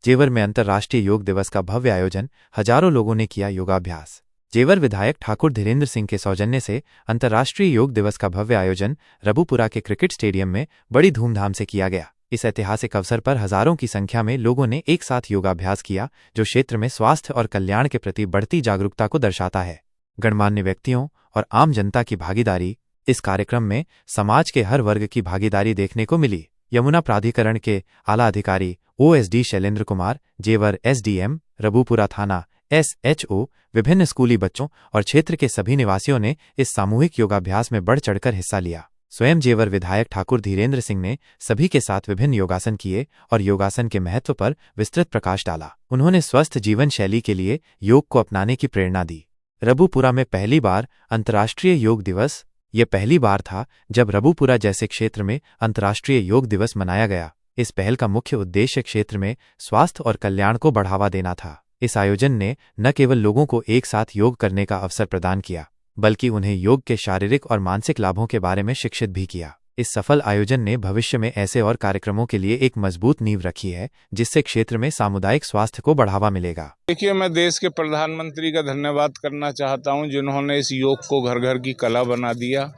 जेवर में अंतर्राष्ट्रीय योग दिवस का भव्य आयोजन, हजारों लोगों ने किया योगाभ्यास। जेवर विधायक ठाकुर धीरेन्द्र सिंह के सौजन्य से अंतर्राष्ट्रीय योग दिवस का भव्य आयोजन रबुपुरा के क्रिकेट स्टेडियम में बड़ी धूमधाम से किया गया। इस ऐतिहासिक अवसर पर हजारों की संख्या में लोगों ने एक साथ योगाभ्यास किया, जो क्षेत्र में स्वास्थ्य और कल्याण के प्रति बढ़ती जागरूकता को दर्शाता है। गणमान्य व्यक्तियों और आम जनता की भागीदारी। इस कार्यक्रम में समाज के हर वर्ग की भागीदारी देखने को मिली। यमुना प्राधिकरण के आला अधिकारी ओएसडी शैलेंद्र कुमार, जेवर एसडीएम, रबुपुरा थाना एसएचओ, विभिन्न स्कूली बच्चों और क्षेत्र के सभी निवासियों ने इस सामूहिक योगाभ्यास में बढ़ चढ़कर हिस्सा लिया। स्वयं जेवर विधायक ठाकुर धीरेन्द्र सिंह ने सभी के साथ विभिन्न योगासन किए और योगासन के महत्व पर विस्तृत प्रकाश डाला। उन्होंने स्वस्थ जीवन शैली के लिए योग को अपनाने की प्रेरणा दी। रबुपुरा में पहली बार अंतर्राष्ट्रीय योग दिवस। ये पहली बार था जब रबुपुरा जैसे क्षेत्र में अंतर्राष्ट्रीय योग दिवस मनाया गया। इस पहल का मुख्य उद्देश्य क्षेत्र में स्वास्थ्य और कल्याण को बढ़ावा देना था। इस आयोजन ने न केवल लोगों को एक साथ योग करने का अवसर प्रदान किया, बल्कि उन्हें योग के शारीरिक और मानसिक लाभों के बारे में शिक्षित भी किया। इस सफल आयोजन ने भविष्य में ऐसे और कार्यक्रमों के लिए एक मजबूत नींव रखी है, जिससे क्षेत्र में सामुदायिक स्वास्थ्य को बढ़ावा मिलेगा। देखिए, मैं देश के प्रधानमंत्री का धन्यवाद करना चाहता हूं, जिन्होंने इस योग को घर घर की कला बना दिया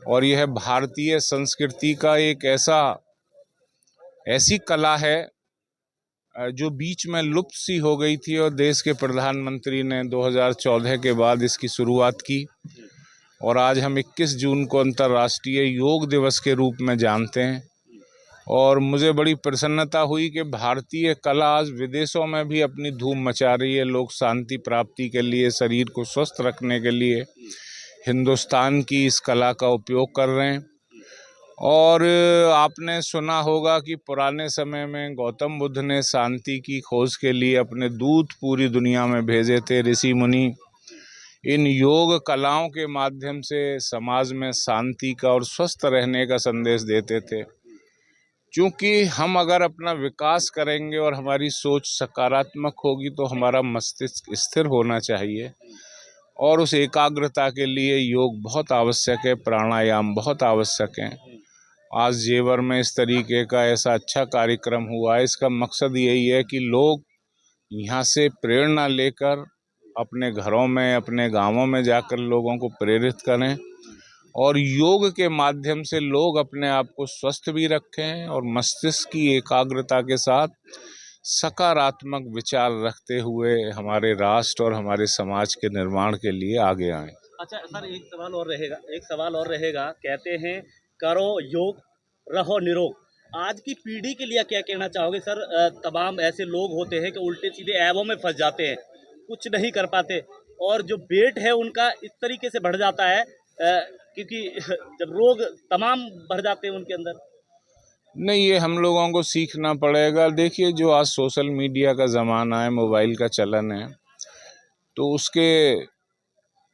और यह भारतीय संस्कृति का एक ऐसी कला है जो बीच में लुप्त सी हो गई थी और देश के प्रधानमंत्री ने 2014 के बाद इसकी शुरुआत की और आज हम 21 जून को अंतर्राष्ट्रीय योग दिवस के रूप में जानते हैं। और मुझे बड़ी प्रसन्नता हुई कि भारतीय कला आज विदेशों में भी अपनी धूम मचा रही है। लोग शांति प्राप्ति के लिए, शरीर को स्वस्थ रखने के लिए हिंदुस्तान की इस कला का उपयोग कर रहे हैं। और आपने सुना होगा कि पुराने समय में गौतम बुद्ध ने शांति की खोज के लिए अपने दूत पूरी दुनिया में भेजे थे। ऋषि मुनि इन योग कलाओं के माध्यम से समाज में शांति का और स्वस्थ रहने का संदेश देते थे। क्योंकि हम अगर अपना विकास करेंगे और हमारी सोच सकारात्मक होगी तो हमारा मस्तिष्क स्थिर होना चाहिए और उस एकाग्रता के लिए योग बहुत आवश्यक है, प्राणायाम बहुत आवश्यक है। आज जेवर में इस तरीके का ऐसा अच्छा कार्यक्रम हुआ है। इसका मकसद यही है कि लोग यहाँ से प्रेरणा लेकर अपने घरों में, अपने गांवों में जाकर लोगों को प्रेरित करें और योग के माध्यम से लोग अपने आप को स्वस्थ भी रखें और मस्तिष्क की एकाग्रता के साथ सकारात्मक विचार रखते हुए हमारे राष्ट्र और हमारे समाज के निर्माण के लिए आगे आएं। अच्छा सर, एक सवाल और रहेगा। कहते हैं करो योग, रहो निरोग। आज की पीढ़ी के लिए क्या कहना चाहोगे सर? तमाम ऐसे लोग होते हैं कि उल्टे सीधे ऐबों में फंस जाते हैं, कुछ नहीं कर पाते और जो वेट है उनका इस तरीके से बढ़ जाता है क्योंकि जब रोग तमाम बढ़ जाते हैं उनके अंदर। नहीं, ये हम लोगों को सीखना पड़ेगा। देखिए, जो आज सोशल मीडिया का ज़माना है, मोबाइल का चलन है, तो उसके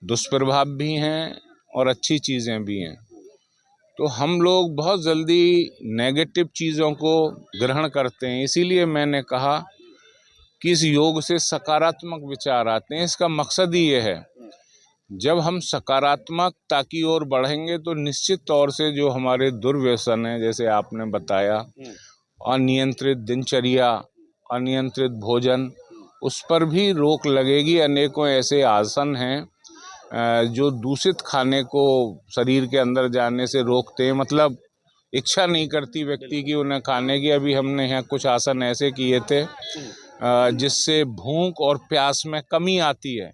दुष्प्रभाव भी हैं और अच्छी चीज़ें भी हैं। तो हम लोग बहुत जल्दी नेगेटिव चीज़ों को ग्रहण करते हैं। इसीलिए मैंने कहा कि इस योग से सकारात्मक विचार आते हैं। इसका मकसद ही ये है, जब हम सकारात्मकता की ओर बढ़ेंगे तो निश्चित तौर से जो हमारे दुर्व्यसन हैं, जैसे आपने बताया, अनियंत्रित दिनचर्या, अनियंत्रित भोजन, उस पर भी रोक लगेगी। अनेकों ऐसे आसन हैं जो दूषित खाने को शरीर के अंदर जाने से रोकते हैं। मतलब इच्छा नहीं करती व्यक्ति की उन्हें खाने की। अभी हमने यहाँ कुछ आसन ऐसे किए थे जिससे भूख और प्यास में कमी आती है।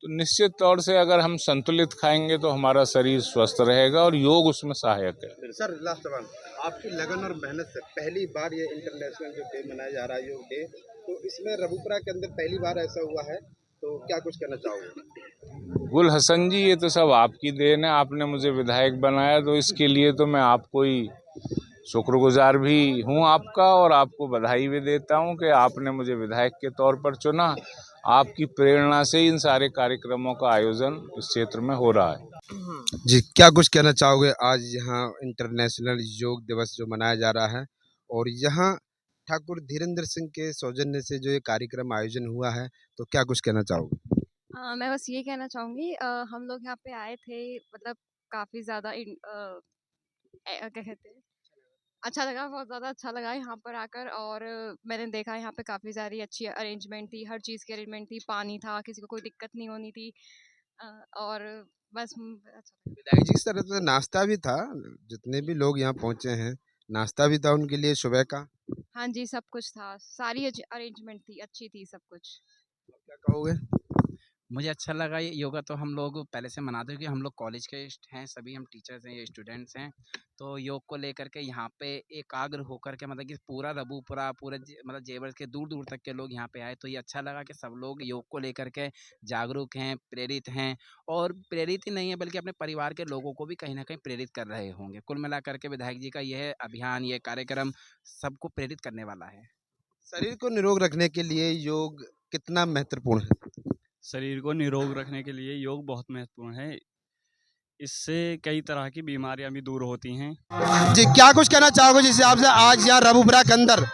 तो निश्चित तौर से अगर हम संतुलित खाएंगे तो हमारा शरीर स्वस्थ रहेगा और योग उसमें सहायक है। सर, लास्ट सवाल, आपकी लगन और मेहनत से पहली बार ये इंटरनेशनल जो डे मनाया जा रहा है, योग डे, तो इसमें रबुपुरा के अंदर पहली बार ऐसा हुआ है, तो क्या कुछ कहना चाहोगे? गुल हसन जी, ये तो सब आपकी देन है। आपने मुझे विधायक बनाया, तो इसके लिए तो मैं आपको ही शुक्रगुजार भी हूँ आपका, और आपको बधाई भी देता हूँ कि आपने मुझे विधायक के तौर पर चुना। आपकी प्रेरणा से इन सारे कार्यक्रमों का आयोजन इस क्षेत्र में हो रहा है। जी, क्या कुछ कहना चाहोगे? आज यहाँ इंटरनेशनल योग दिवस जो मनाया जा रहा है और यहाँ ठाकुर धीरेन्द्र सिंह के सौजन्य से जो ये कार्यक्रम आयोजन हुआ है, तो क्या कुछ कहना चाहोगे? मैं बस ये कहना चाहूँगी, हम लोग यहाँ पे आए थे, मतलब काफ़ी ज़्यादा क्या कहते हैं, अच्छा लगा, बहुत ज़्यादा अच्छा लगा यहाँ पर आकर। और मैंने देखा यहाँ पे काफ़ी सारी अच्छी अरेंजमेंट थी, हर चीज़ की अरेंजमेंट थी, पानी था, किसी को कोई दिक्कत नहीं होनी थी। और बस अच्छा लगा। विधायक जी की तरफ से नाश्ता भी था, जितने भी लोग यहाँ पहुंचे हैं नाश्ता भी था उनके लिए सुबह का। हाँ जी, सब कुछ था, सारी अरेंजमेंट थी, अच्छी थी सब कुछ। क्या कहोगे? मुझे अच्छा लगा। ये योगा तो हम लोग पहले से मनाते हैं कि हम लोग कॉलेज के हैं, सभी हम टीचर्स हैं, ये स्टूडेंट्स हैं। तो योग को लेकर के यहाँ पे एकाग्र होकर के मतलब कि पूरा रबूपुरा मतलब जेवर के दूर दूर तक के लोग यहाँ पे आए। तो ये अच्छा लगा कि सब लोग योग को लेकर के जागरूक हैं, प्रेरित हैं। और प्रेरित ही नहीं है बल्कि अपने परिवार के लोगों को भी कहीं ना कहीं प्रेरित कर रहे होंगे। कुल मिला करके विधायक जी का यह अभियान, ये कार्यक्रम सबको प्रेरित करने वाला है। शरीर को निरोग रखने के लिए योग कितना महत्वपूर्ण है? शरीर को निरोग रखने के लिए योग बहुत महत्वपूर्ण है। इससे कई तरह की बीमारियां भी दूर होती हैं। जी, क्या कुछ कहना चाहोगे जिस हिसाब से आज यहाँ रबूपुरा के अंदर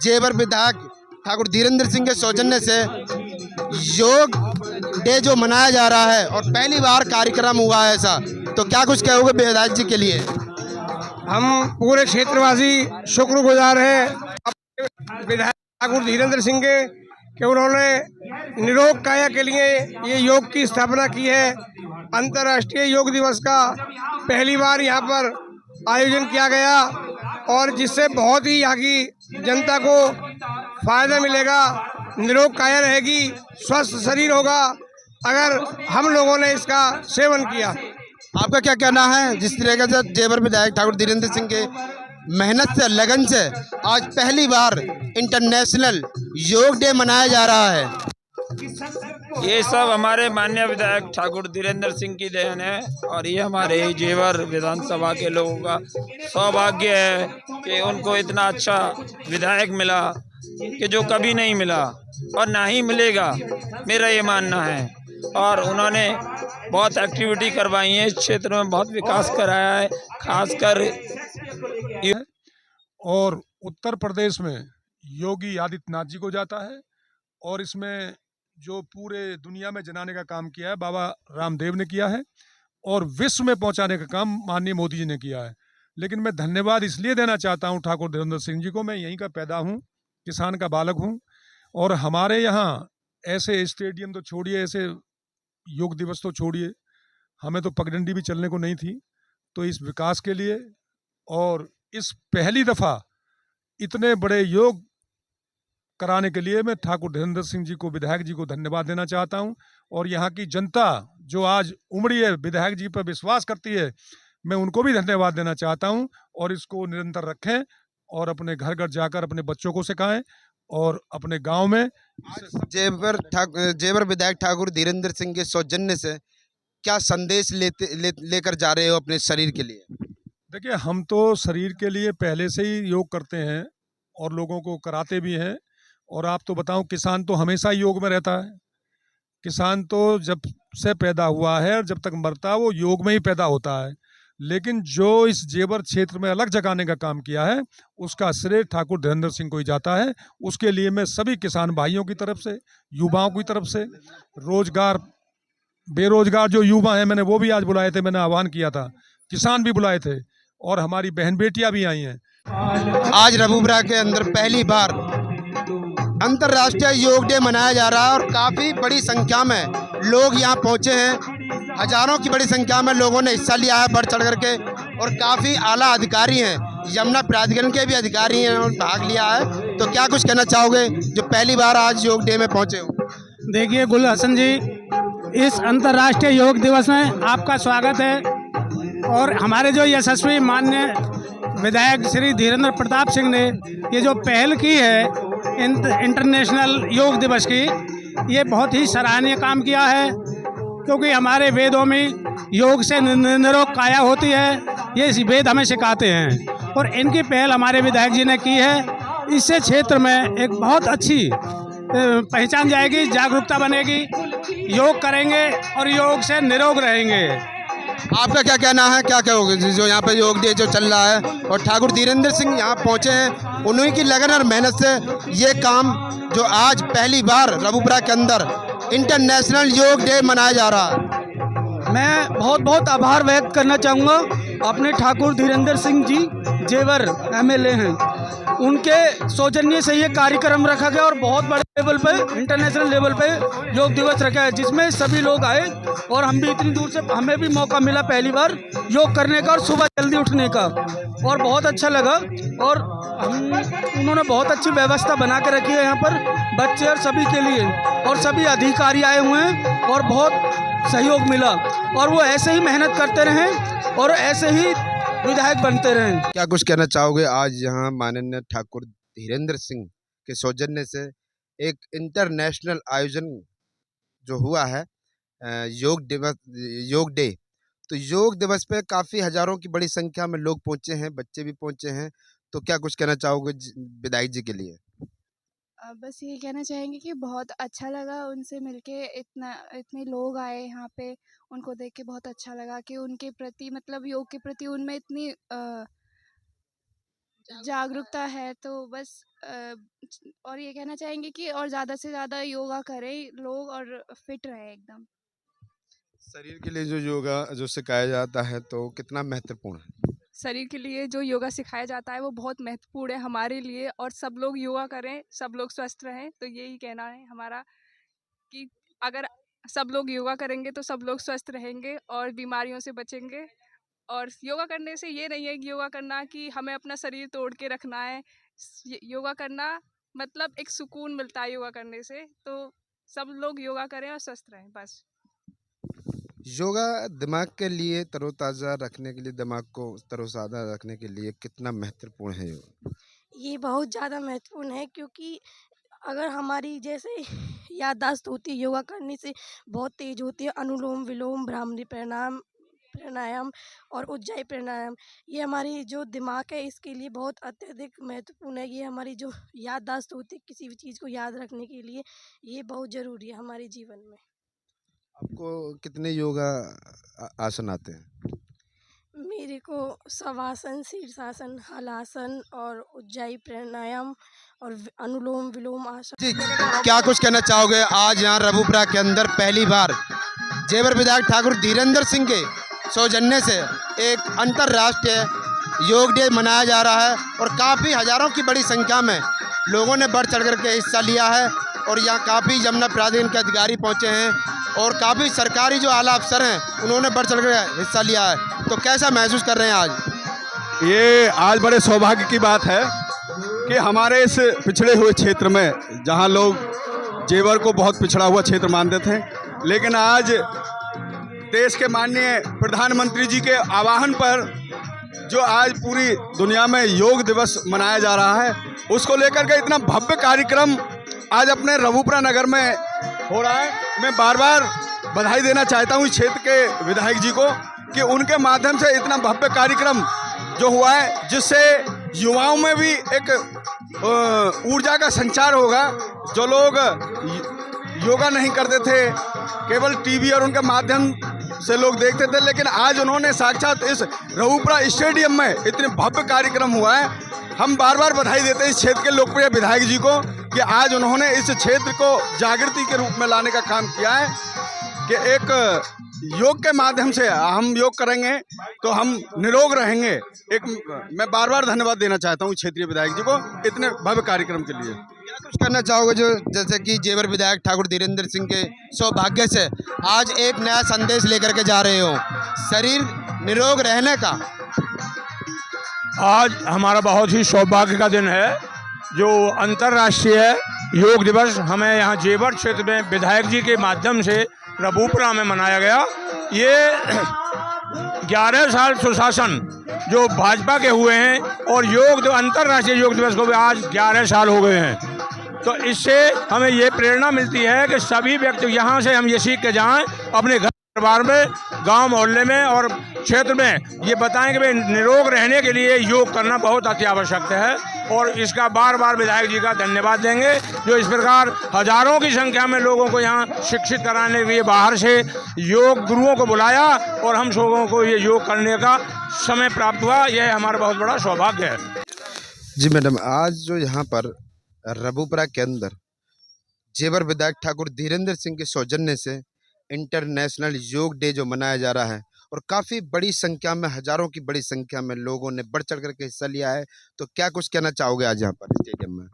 जेवर विधायक ठाकुर धीरेन्द्र सिंह के सौजन्य से योग डे जो मनाया जा रहा है और पहली बार कार्यक्रम हुआ है ऐसा, तो क्या कुछ कहोगे विधायक जी के लिए? हम पूरे क्षेत्रवासी शुक्रगुजार हैं विधायक ठाकुर धीरेन्द्र सिंह के कि उन्होंने निरोग काया के लिए ये योग की स्थापना की है। अंतर्राष्ट्रीय योग दिवस का पहली बार यहाँ पर आयोजन किया गया और जिससे बहुत ही यहाँ की जनता को फायदा मिलेगा, निरोग काया रहेगी, स्वस्थ शरीर होगा अगर हम लोगों ने इसका सेवन किया। आपका क्या कहना है जिस तरीके से जेवर विधायक ठाकुर धीरेन्द्र सिंह के मेहनत से, लगन से आज पहली बार इंटरनेशनल योग डे मनाया जा रहा है? ये सब हमारे माननीय विधायक ठाकुर धीरेन्द्र सिंह की देन है और ये हमारे जेवर विधानसभा के लोगों का सौभाग्य है कि उनको इतना अच्छा विधायक मिला कि जो कभी नहीं मिला और ना ही मिलेगा, मेरा ये मानना है। और उन्होंने बहुत एक्टिविटी करवाई है, इस क्षेत्र में बहुत विकास कराया है, खासकर। और उत्तर प्रदेश में योगी आदित्यनाथ जी को जाता है और इसमें जो पूरे दुनिया में जनाने का काम किया है बाबा रामदेव ने किया है और विश्व में पहुंचाने का काम माननीय मोदी जी ने किया है। लेकिन मैं धन्यवाद इसलिए देना चाहता हूं ठाकुर धीरेन्द्र सिंह जी को। मैं यहीं का पैदा हूं, किसान का बालक हूं और हमारे यहाँ ऐसे स्टेडियम तो छोड़िए, ऐसे योग दिवस तो छोड़िए, हमें तो पगडंडी भी चलने को नहीं थी। तो इस विकास के लिए और इस पहली दफ़ा इतने बड़े योग कराने के लिए मैं ठाकुर धीरेन्द्र सिंह जी को, विधायक जी को धन्यवाद देना चाहता हूं। और यहाँ की जनता जो आज उमड़ी है, विधायक जी पर विश्वास करती है, मैं उनको भी धन्यवाद देना चाहता हूं। और इसको निरंतर रखें और अपने घर घर जाकर अपने बच्चों को सिखाएं और अपने गांव में। जेवर विधायक ठाकुर धीरेन्द्र सिंह के सौजन्य से क्या संदेश लेकर जा रहे हो अपने शरीर के लिए? देखिए, हम तो शरीर के लिए पहले से ही योग करते हैं और लोगों को कराते भी हैं। और आप तो बताऊं, किसान तो हमेशा ही योग में रहता है। किसान तो जब से पैदा हुआ है और जब तक मरता है वो योग में ही पैदा होता है। लेकिन जो इस जेवर क्षेत्र में अलग जगाने का काम किया है उसका श्रेय ठाकुर धीरेन्द्र सिंह को ही जाता है। उसके लिए मैं सभी किसान भाइयों की तरफ से, युवाओं की तरफ से, रोजगार बेरोजगार जो युवा हैं मैंने वो भी आज बुलाए थे, मैंने आह्वान किया था, किसान भी बुलाए थे और हमारी बहन बेटियां भी आई हैं। आज रबूपुरा के अंदर पहली बार अंतर्राष्ट्रीय योग डे मनाया जा रहा है और काफ़ी बड़ी संख्या में लोग यहाँ पहुँचे हैं। हजारों की बड़ी संख्या में लोगों ने हिस्सा लिया है बढ़ चढ़ करके और काफ़ी आला अधिकारी हैं, यमुना प्राधिकरण के भी अधिकारी हैं और भाग लिया है। तो क्या कुछ कहना चाहोगे जो पहली बार आज योग डे में पहुँचे हो? देखिए गुल हसन जी, इस अंतर्राष्ट्रीय योग दिवस में आपका स्वागत है और हमारे जो यशस्वी माननीय विधायक श्री धीरेन्द्र प्रताप सिंह ने ये जो पहल की है इंटरनेशनल योग दिवस की, ये बहुत ही सराहनीय काम किया है क्योंकि हमारे वेदों में योग से निरोग काया होती है, ये वेद हमें सिखाते हैं और इनकी पहल हमारे विधायक जी ने की है। इससे क्षेत्र में एक बहुत अच्छी पहचान जाएगी, जागरूकता बनेगी, योग करेंगे और योग से निरोग रहेंगे। आपका क्या कहना है, क्या कहोगे जो यहाँ पे योग डे जो चल रहा है और ठाकुर धीरेन्द्र सिंह यहाँ पहुँचे हैं, उन्हीं की लगन और मेहनत से ये काम जो आज पहली बार रबूपुरा के अंदर इंटरनेशनल योग डे मनाया जा रहा है? मैं बहुत बहुत आभार व्यक्त करना चाहूँगा अपने ठाकुर धीरेंद्र सिंह जी जेवर एमएलए हैं, उनके सौजन्य से ये कार्यक्रम रखा गया और बहुत बड़े लेवल पे, इंटरनेशनल लेवल पे योग दिवस रखा है, जिसमें सभी लोग आए और हम भी इतनी दूर से, हमें भी मौका मिला पहली बार योग करने का और सुबह जल्दी उठने का, और बहुत अच्छा लगा। और उन्होंने बहुत अच्छी व्यवस्था बना के रखी है यहाँ पर बच्चे और सभी के लिए, और सभी अधिकारी आए हुए हैं और बहुत सहयोग मिला, और वो ऐसे ही मेहनत करते रहें और ऐसे ही विधायक बनते रहें। क्या कुछ कहना चाहोगे? आज यहाँ माननीय ठाकुर धीरेंद्र सिंह के सौजन्य से एक इंटरनेशनल आयोजन जो हुआ है योग दिवस, योग डे, तो योग दिवस पे काफ़ी हजारों की बड़ी संख्या में लोग पहुँचे हैं, बच्चे भी पहुँचे हैं, तो क्या कुछ कहना चाहोगे विधायक जी के लिए? बस ये कहना चाहेंगे कि बहुत अच्छा लगा उनसे मिलके, इतने लोग आए यहाँ पे, उनको देख के बहुत अच्छा लगा कि उनके प्रति, मतलब योग के प्रति उनमें इतनी जागरूकता है। तो बस और ये कहना चाहेंगे कि और ज़्यादा से ज़्यादा योगा करें लोग और फिट रहे एकदम। शरीर के लिए जो योगा जो सिखाया जाता है तो कितना महत्वपूर्ण है? शरीर के लिए जो योगा सिखाया जाता है वो बहुत महत्वपूर्ण है हमारे लिए, और सब लोग योगा करें, सब लोग स्वस्थ रहें। तो यही कहना है हमारा कि अगर सब लोग योगा करेंगे तो सब लोग स्वस्थ रहेंगे और बीमारियों से बचेंगे। और योगा करने से ये नहीं है कि योगा करना कि हमें अपना शरीर तोड़ के रखना है, योगा करना मतलब एक सुकून मिलता है योगा करने से। तो सब लोग योगा करें और स्वस्थ रहें बस। योगा दिमाग के लिए तरोताज़ा रखने के लिए, दिमाग को तरोताज़ा रखने के लिए कितना महत्वपूर्ण है योगा? ये बहुत ज़्यादा महत्वपूर्ण है, क्योंकि अगर हमारी जैसे याददाश्त होती है, योगा करने से बहुत तेज होती है। अनुलोम विलोम, भ्रामरी प्राणायाम और उज्जाई प्राणायाम, ये हमारी जो दिमाग है इसके लिए बहुत अत्यधिक महत्वपूर्ण है। ये हमारी जो याददाश्त होती है किसी भी चीज़ को याद रखने के लिए, ये बहुत ज़रूरी है हमारे जीवन में। आपको कितने योगा आसन आते हैं? मेरे को शवासन, शीर्षासन, हलासन और उज्जाई प्राणायाम और अनुलोम विलोम आसन। जी, क्या कुछ कहना चाहोगे? आज यहाँ रबूपुरा के अंदर पहली बार जेवर विधायक ठाकुर धीरेंद्र सिंह के सौजन्य से एक अंतर्राष्ट्रीय योग डे मनाया जा रहा है और काफ़ी हजारों की बड़ी संख्या में लोगों ने बढ़ चढ़ करके हिस्सा लिया है, और यहाँ काफ़ी यमुना प्राधिकरण के अधिकारी पहुँचे हैं और काफ़ी सरकारी जो आला अफसर हैं उन्होंने बढ़ चढ़ कर हिस्सा लिया है। तो कैसा महसूस कर रहे हैं आज? ये आज बड़े सौभाग्य की बात है कि हमारे इस पिछड़े हुए क्षेत्र में, जहां लोग जेवर को बहुत पिछड़ा हुआ क्षेत्र मानते थे, लेकिन आज देश के माननीय प्रधानमंत्री जी के आह्वान पर जो आज पूरी दुनिया में योग दिवस मनाया जा रहा है, उसको लेकर के इतना भव्य कार्यक्रम आज अपने रबूपुरा नगर में हो रहा है। मैं बार बार बधाई देना चाहता हूँ इस क्षेत्र के विधायक जी को कि उनके माध्यम से इतना भव्य कार्यक्रम जो हुआ है, जिससे युवाओं में भी एक ऊर्जा का संचार होगा। जो लोग योगा नहीं करते थे, केवल टीवी और उनके माध्यम से लोग देखते थे, लेकिन आज उन्होंने साक्षात इस रबूपुरा स्टेडियम में इतने भव्य कार्यक्रम हुआ है। हम बार बार बधाई देते हैं इस क्षेत्र के लोकप्रिय विधायक जी को कि आज उन्होंने इस क्षेत्र को जागृति के रूप में लाने का काम किया है कि एक योग के माध्यम से हम योग करेंगे तो हम निरोग रहेंगे। मैं बार बार धन्यवाद देना चाहता हूँ क्षेत्रीय विधायक जी को इतने भव्य कार्यक्रम के लिए। क्या कुछ करना चाहोगे जो जैसे कि जेवर विधायक ठाकुर धीरेंद्र सिंह के सौभाग्य से आज एक नया संदेश लेकर के जा रहे हो, शरीर निरोग रहने का? आज हमारा बहुत ही सौभाग्य का दिन है, जो अंतर्राष्ट्रीय योग दिवस हमें यहाँ जेवर क्षेत्र में विधायक जी के माध्यम से रबूपुरा में मनाया गया। ये 11 साल सुशासन जो भाजपा के हुए हैं और अंतर्राष्ट्रीय योग दिवस को भी आज 11 साल हो गए हैं। तो इससे हमें ये प्रेरणा मिलती है कि सभी व्यक्ति यहाँ से हम ये सीख के जाएं, अपने घर परिवार में, गांव मोहल्ले में और क्षेत्र में ये बताएं कि भाई निरोग रहने के लिए योग करना बहुत अति आवश्यक है। और इसका बार बार विधायक जी का धन्यवाद देंगे जो इस प्रकार हजारों की संख्या में लोगों को यहाँ शिक्षित कराने के लिए बाहर से योग गुरुओं को बुलाया और हम लोगों को ये योग करने का समय प्राप्त हुआ। यह हमारा बहुत बड़ा सौभाग्य है। जी मैडम, आज जो यहाँ पर रबूपुरा के अंदर जेवर विधायक ठाकुर धीरेंद्र सिंह के सौजन्य से इंटरनेशनल योग डे जो मनाया जा रहा है और काफ़ी बड़ी संख्या में, हजारों की बड़ी संख्या में लोगों ने बढ़ चढ़ करके हिस्सा लिया है। तो क्या कुछ कहना चाहोगे आज यहाँ पर स्टेडियम में?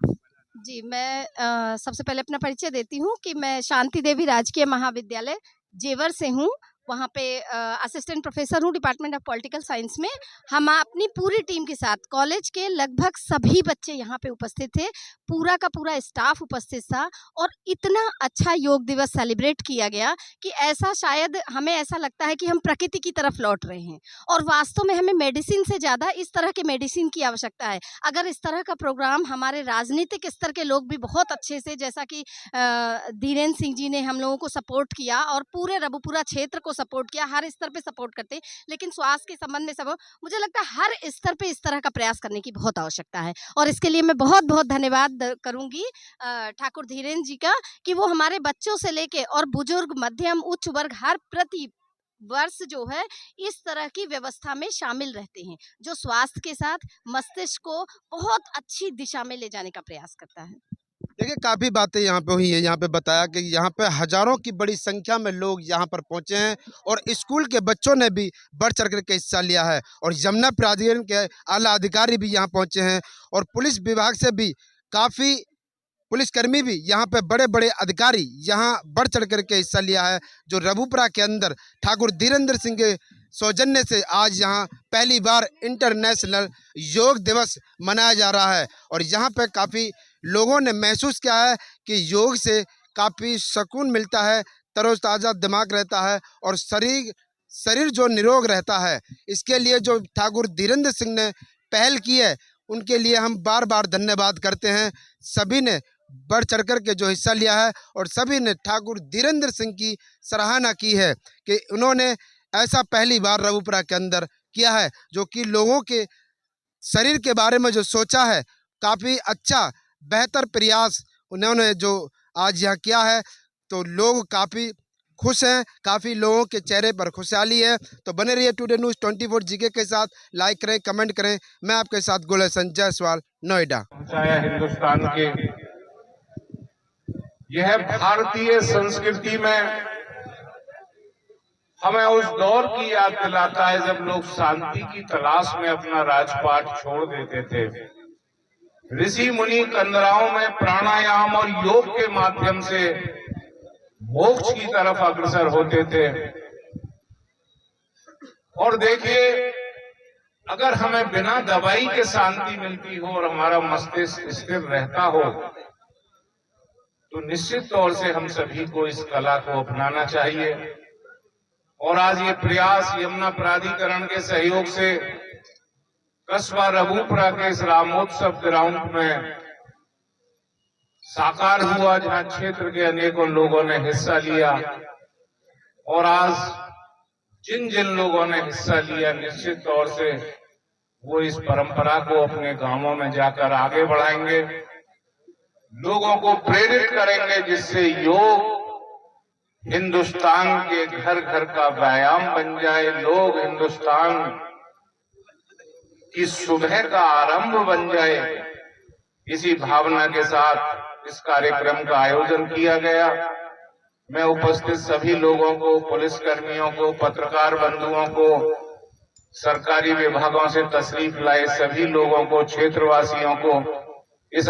जी, मैं सबसे पहले अपना परिचय देती हूँ कि मैं शांति देवी राजकीय महाविद्यालय जेवर से हूँ। वहाँ पे असिस्टेंट प्रोफेसर हूँ डिपार्टमेंट ऑफ पॉलिटिकल साइंस में। हम अपनी पूरी टीम के साथ, कॉलेज के लगभग सभी बच्चे यहाँ पे उपस्थित थे, पूरा का पूरा स्टाफ उपस्थित था और इतना अच्छा योग दिवस सेलिब्रेट किया गया कि ऐसा शायद हमें ऐसा लगता है कि हम प्रकृति की तरफ लौट रहे हैं। और वास्तव में हमें मेडिसिन से ज़्यादा इस तरह के मेडिसिन की आवश्यकता है। अगर इस तरह का प्रोग्राम हमारे राजनीतिक स्तर के लोग भी बहुत अच्छे से, जैसा कि धीरेन्द्र सिंह जी ने हम लोगों को सपोर्ट किया और पूरे रबुपुरा क्षेत्र को सपोर्ट किया, हर स्तर पे सपोर्ट करते, लेकिन स्वास्थ्य के संबंध में सब, मुझे लगता है हर स्तर पे इस तरह का प्रयास करने की बहुत आवश्यकता है। और इसके लिए मैं बहुत बहुत धन्यवाद करूंगी ठाकुर धीरेन्द्र जी का कि वो हमारे बच्चों से लेके और बुजुर्ग, मध्यम, उच्च वर्ग हर प्रति वर्ष जो है इस तरह की व्यवस्था में शामिल रहते हैं, जो स्वास्थ्य के साथ मस्तिष्क को बहुत अच्छी दिशा में ले जाने का प्रयास करता है। देखिए, काफ़ी बातें यहाँ पे हुई है। यहाँ पे बताया कि यहाँ पे हजारों की बड़ी संख्या में लोग यहाँ पर पहुँचे हैं और स्कूल के बच्चों ने भी बढ़ चढ़ करके हिस्सा लिया है और यमुना प्राधिकरण के आला अधिकारी भी यहाँ पहुँचे हैं और पुलिस विभाग से भी काफ़ी पुलिसकर्मी भी, यहाँ पे बड़े बड़े अधिकारी यहाँ बढ़ चढ़ करके हिस्सा लिया है। जो रबुपुरा के अंदर ठाकुर धीरेन्द्र सिंह के सौजन्य से आज यहाँ पहली बार इंटरनेशनल योग दिवस मनाया जा रहा है और यहाँ पे काफ़ी लोगों ने महसूस किया है कि योग से काफ़ी सुकून मिलता है, तरोताज़ा दिमाग रहता है और शरीर जो निरोग रहता है। इसके लिए जो ठाकुर धीरेन्द्र सिंह ने पहल की है, उनके लिए हम बार बार धन्यवाद करते हैं। सभी ने बढ़ चढ़ कर के जो हिस्सा लिया है और सभी ने ठाकुर धीरेन्द्र सिंह की सराहना की है कि उन्होंने ऐसा पहली बार रबुपुरा के अंदर किया है, जो कि लोगों के शरीर के बारे में जो सोचा है, काफ़ी अच्छा बेहतर प्रयास उन्होंने जो आज यहाँ किया है। तो लोग काफ़ी खुश हैं, काफ़ी लोगों के चेहरे पर खुशहाली है। तो बने रहिए टुडे न्यूज़ 24 जीके के साथ, लाइक करें, कमेंट करें। मैं आपके साथ गुलशन जायसवाल, नोएडा। हिंदुस्तान के यह भारतीय संस्कृति में हमें उस दौर की याद दिलाता है जब लोग शांति की तलाश में अपना राजपाट छोड़ देते थे। ऋषि मुनि कंदराओं में प्राणायाम और योग के माध्यम से मोक्ष की तरफ अग्रसर होते थे। और देखिए, अगर हमें बिना दवाई के शांति मिलती हो और हमारा मस्तिष्क स्थिर रहता हो, तो निश्चित तौर से हम सभी को इस कला को अपनाना चाहिए। और आज ये प्रयास यमुना प्राधिकरण के सहयोग से कस्बा रबुपुरा के इस रामोत्सव ग्राउंड में साकार हुआ, जहां क्षेत्र के अनेकों लोगों ने हिस्सा लिया। और आज जिन जिन लोगों ने हिस्सा लिया, निश्चित तौर से वो इस परंपरा को अपने गांवों में जाकर आगे बढ़ाएंगे, लोगों को प्रेरित करेंगे, जिससे योग हिंदुस्तान के घर घर का व्यायाम बन जाए, लोग हिंदुस्तान की सुबह का आरंभ बन जाए। इसी भावना के साथ इस कार्यक्रम का आयोजन किया गया। मैं उपस्थित सभी लोगों को, पुलिसकर्मियों को, पत्रकार बंधुओं को, सरकारी विभागों से तशरीफ लाए सभी लोगों को, क्षेत्रवासियों को इस